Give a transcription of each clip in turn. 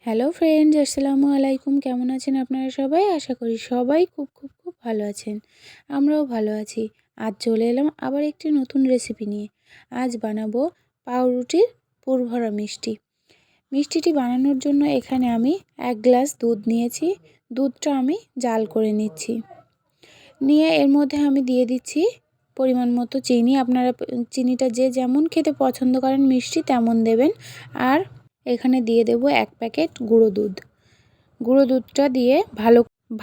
Hello friends, আসসালামু আলাইকুম। কেমন আছেন আপনারা সবাই? আশা করি সবাই খুব খুব খুব ভালো আছেন। আমরাও ভালো আছি। আজ চলে এলাম আবার একটি নতুন রেসিপি নিয়ে। আজ বানাবো পাউরুটির পুরভরা মিষ্টি। মিষ্টিটি বানানোর জন্য এখানে আমি 1 গ্লাস দুধ নিয়েছি। দুধটা আমি জাল করে নিচ্ছি। নিয়ে এর মধ্যে আমি দিয়ে দিচ্ছি পরিমাণ মতো চিনি। আপনারা চিনিটা যে যেমন খেতে পছন্দ করেন মিষ্টি তেমন দেবেন। আর এখানে দিয়ে দেব 1 প্যাকেট গুঁড়ো দুধ। গুঁড়ো দুধটা দিয়ে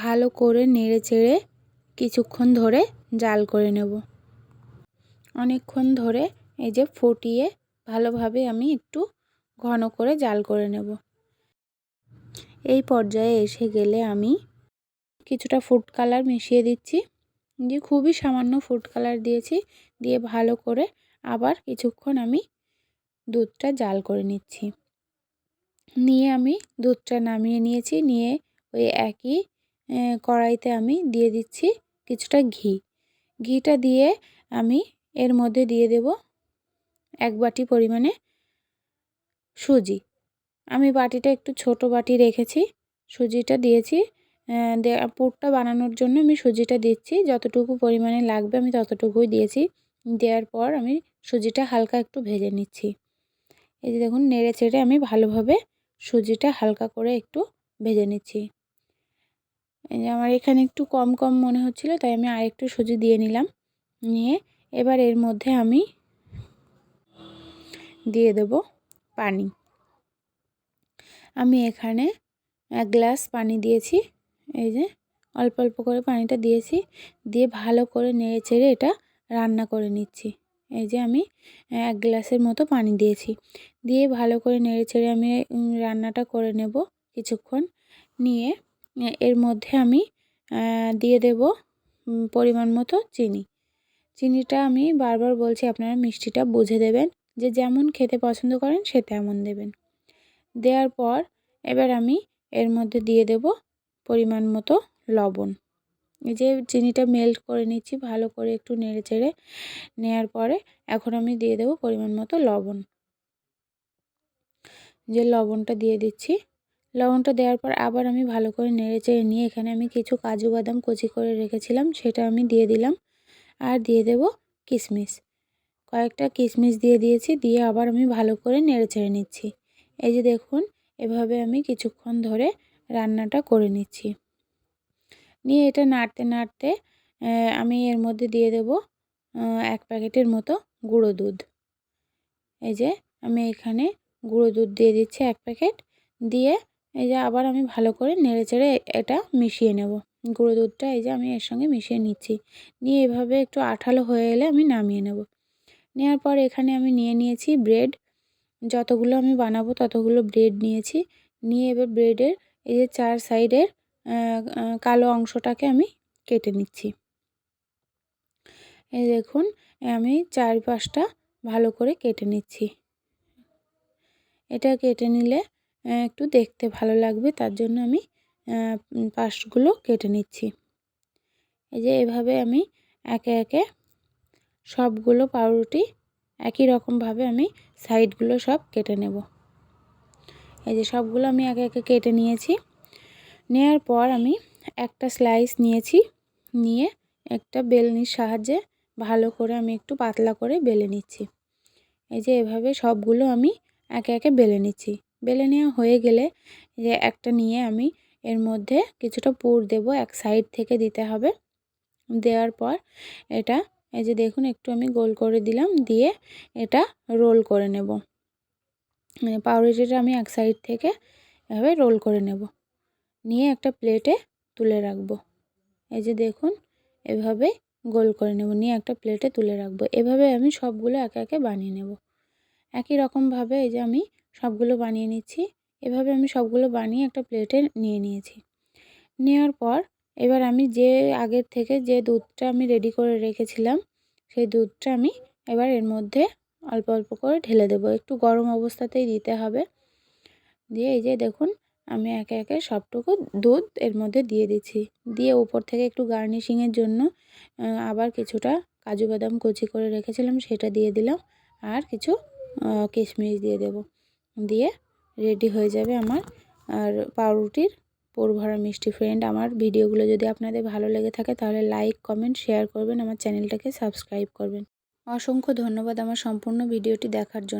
ভালো করে নেড়েচেড়ে কিছুক্ষণ ধরে জাল করে নেব। অনেকক্ষণ ধরে এই যে ফুটিয়ে ভালোভাবে আমি একটু ঘন করে জাল করে নেব। এই পর্যায়ে এসে গেলে আমি কিছুটা ফুড কালার মিশিয়ে দিচ্ছি। যে খুবই সামান্য ফুড কালার দিয়েছি। দিয়ে ভালো করে আবার কিছুক্ষণ আমি দুধটা জাল করে নিচ্ছি। নিয়ে আমি দুধটা নামিয়ে নিয়েছি। নিয়ে ওই একই কড়াইতে আমি দিয়ে দিচ্ছি কিছুটা ঘি। ঘিটা দিয়ে আমি এর মধ্যে দিয়ে দেব 1 বাটি পরিমাণে সুজি। আমি বাটিটা একটু ছোট বাটি রেখেছি। সুজিটা দিয়েছি। পুরটা বানানোর জন্য আমি সুজিটা দিচ্ছি। যতটুকু পরিমাণে লাগবে আমি ততটুকুই দিয়েছি। দেওয়ার পর আমি সুজিটা হালকা একটু ভেজে নিচ্ছি। এই যে দেখুন নেড়ে চেড়ে আমি ভালোভাবে সুজিটা হালকা করে একটু ভেজে নিচ্ছি। এই যে আমার এখানে একটু কম কম মনে হচ্ছিল, তাই আমি আরেকটু সুজি দিয়ে নিলাম। নিয়ে এবার এর মধ্যে আমি দিয়ে দেব পানি। আমি এখানে 1 গ্লাস পানি দিয়েছি। এই যে অল্প অল্প করে পানিটা দিয়েছি। দিয়ে ভালো করে নেড়ে চেড়ে এটা রান্না করে নিচ্ছি। এই যে আমি 1 গ্লাসের মতো পানি দিয়েছি। দিয়ে ভালো করে নেড়ে চেড়ে আমি রান্নাটা করে নেব কিছুক্ষণ। নিয়ে এর মধ্যে আমি দিয়ে দেব পরিমাণ মতো চিনি। চিনিটা আমি বারবার বলছি আপনারা মিষ্টিটা বুঝে দেবেন। যে যেমন খেতে পছন্দ করেন সে তেমন দেবেন। দেওয়ার পর এবার আমি এর মধ্যে দিয়ে দেব পরিমাণ মতো লবণ। এই যে চিনিটা মেল্ট করে নিচ্ছি ভালো করে একটু নেড়ে চেড়ে নেওয়ার পরে এখন আমি দিয়ে দেব পরিমাণ মতো লবণ। যে লবণটা দিয়ে দিচ্ছি। লবণটা দেওয়ার পর আবার আমি ভালো করে নেড়ে চেড়ে নিয়ে এখানে আমি কিছু কাজু বাদাম কুচি করে রেখেছিলাম সেটা আমি দিয়ে দিলাম। আর দিয়ে দেব কিশমিশ। কয়েকটা কিশমিশ দিয়ে দিয়েছি। দিয়ে আবার আমি ভালো করে নেড়ে চেড়ে নিচ্ছি। এই যে দেখুন এভাবে আমি কিছুক্ষণ ধরে রান্নাটা করে নিচ্ছি। নিয়ে এটা নাড়তে নাড়তে আমি এর মধ্যে দিয়ে দেব 1 প্যাকেটের মতো গুঁড়ো দুধ। এই যে আমি এখানে গুঁড়ো দুধ দিয়ে দিচ্ছি 1 প্যাকেট। দিয়ে এই যে আবার আমি ভালো করে নেড়েচেড়ে এটা মিশিয়ে নেব। গুঁড়ো দুধটা এই যে আমি এর সঙ্গে মিশিয়ে নিচ্ছি। নিয়ে এভাবে একটু আঠালো হয়ে এলে আমি নামিয়ে নেব। নেওয়ার পর এখানে আমি নিয়ে নিয়েছি ব্রেড। যতগুলো আমি বানাবো ততগুলো ব্রেড নিয়েছি। নিয়ে এবার ব্রেডের এই যে 4 সাইডের কালো অংশটাকে আমি কেটে নিচ্ছি। এই দেখুন আমি 4-5টা ভালো করে কেটে নিচ্ছি। এটা কেটে নিলে একটু দেখতে ভালো লাগবে, তার জন্য আমি পাশগুলো কেটে নিচ্ছি। এই যে এভাবে আমি একে একে সবগুলো পাউরুটি একই রকমভাবে আমি সাইডগুলো সব কেটে নেব। এই যে সবগুলো আমি একে একে কেটে নিয়েছি। নেওয়ার পর আমি একটা স্লাইস নিয়েছি। নিয়ে একটা বেলনির সাহায্যে ভালো করে আমি একটু পাতলা করে বেলে নিচ্ছি। এই যে এভাবে সবগুলো আমি একে একে বেলে নিচ্ছি। বেলে নেওয়া হয়ে গেলে যে একটা নিয়ে আমি এর মধ্যে কিছুটা পুর দেব। এক সাইড থেকে দিতে হবে। দেওয়ার পর এটা এই যে দেখুন একটু আমি গোল করে দিলাম। দিয়ে এটা রোল করে নেব। পাউরুটিটা আমি এক সাইড থেকে এভাবে রোল করে নেব। নিয়ে একটা প্লেটে তুলে রাখবো। এই যে দেখুন এভাবে গোল করে নেব। নিয়ে একটা প্লেটে তুলে রাখবো। এভাবে আমি সবগুলো একে একে বানিয়ে নেব। একই রকমভাবে এই যে আমি সবগুলো বানিয়ে নিচ্ছি। এভাবে আমি সবগুলো বানিয়ে একটা প্লেটে নিয়ে নিয়েছি। নেওয়ার পর এবার আমি যে আগের থেকে যে দুধটা আমি রেডি করে রেখেছিলাম সেই দুধটা আমি এবার এর মধ্যে অল্প অল্প করে ঢেলে দেব। একটু গরম অবস্থাতেই দিতে হবে। দিয়ে এই যে দেখুন আমি একে একে সবটুকু দুধ এর মধ্যে দিয়ে দিচ্ছি। দিয়ে উপর থেকে একটু গার্নিশিংয়ের জন্য আবার কিছুটা কাজু বাদাম কুচি করে রেখেছিলাম সেটা দিয়ে দিলাম। আর কিছু কিশমিশ দিয়ে দেব। দিয়ে রেডি হয়ে যাবে আমার আর পাউরুটির পুর ভরা মিষ্টি। ফ্রেন্ড, আমার ভিডিওগুলো যদি আপনাদের ভালো লেগে থাকে তাহলে লাইক, কমেন্ট, শেয়ার করবেন, আমার চ্যানেলটাকে সাবস্ক্রাইব করবেন। অসংখ্য ধন্যবাদ আমার সম্পূর্ণ ভিডিওটি দেখার জন্য।